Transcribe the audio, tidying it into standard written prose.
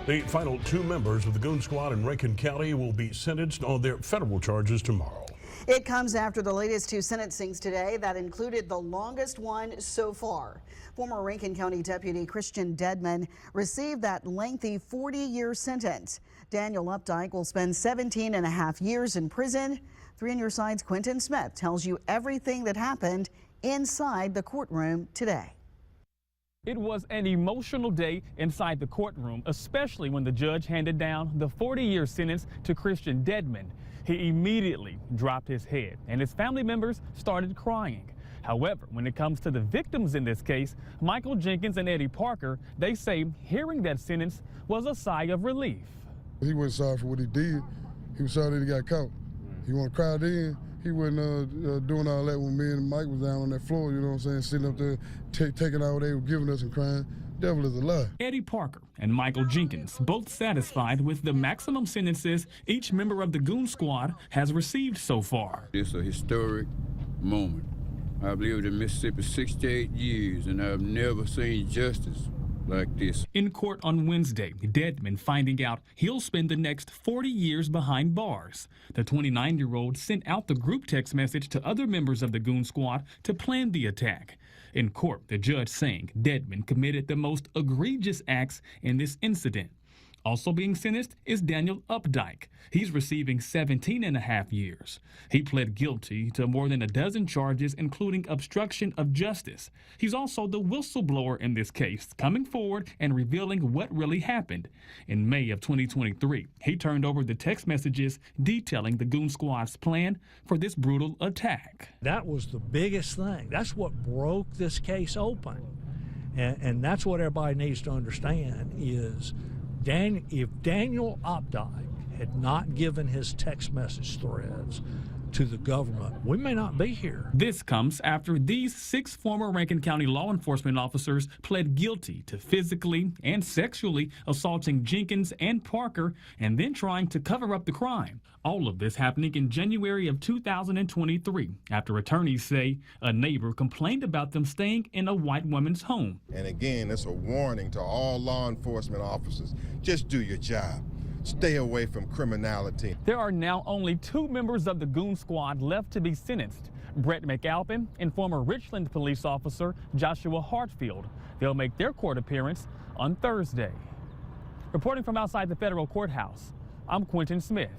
The final 2 members of the Goon Squad in Rankin County will be sentenced on their federal charges tomorrow. It comes after the latest 2 sentencings today that included the longest one so far. Former Rankin County Deputy Christian Dedmon received that lengthy 40-year sentence. Daniel Updike will spend 17.5 years in prison. 3 on your side's Quentin Smith tells you everything that happened inside the courtroom today. It was an emotional day inside the courtroom, especially when the judge handed down the 40-year sentence to Christian Dedmon. He immediately dropped his head, and his family members started crying. However, when it comes to the victims in this case, Michael Jenkins and Eddie Parker, they say hearing that sentence was a sigh of relief. He wasn't sorry for what he did. He was sorry that he got caught. He wanted to cry then. He wasn't doing all that when me and Mike was down on that floor, you know what I'm saying, sitting up there, taking all they were giving us and crying. Devil is a lie. Eddie Parker and Michael Jenkins both satisfied with the maximum sentences each member of the Goon Squad has received so far. It's a historic moment. I've lived in Mississippi 68 years, and I've never seen justice like this. In court on Wednesday, Dedmon finding out he'll spend the next 40 years behind bars. The 29-year-old sent out the group text message to other members of the Goon Squad to plan the attack. In court, the judge saying Dedmon committed the most egregious acts in this incident. Also being sentenced is Daniel Updike. He's receiving 17.5 years. He pled guilty to more than a dozen charges, including obstruction of justice. He's also the whistleblower in this case, coming forward and revealing what really happened. In May of 2023, he turned over the text messages detailing the Goon Squad's plan for this brutal attack. That was the biggest thing. That's what broke this case open. And that's what everybody needs to understand is if Daniel Updike had not given his text message threads to the government, we may not be here. This comes after these 6 former Rankin County law enforcement officers pled guilty to physically and sexually assaulting Jenkins and Parker and then trying to cover up the crime. All of this happening in January of 2023 after attorneys say a neighbor complained about them staying in a white woman's home. And again, it's a warning to all law enforcement officers. Just do your job. Stay away from criminality. There are now only 2 members of the Goon Squad left to be sentenced. Brett McAlpin and former Richland police officer Joshua Hartfield. They'll make their court appearance on Thursday. Reporting from outside the federal courthouse, I'm Quentin Smith.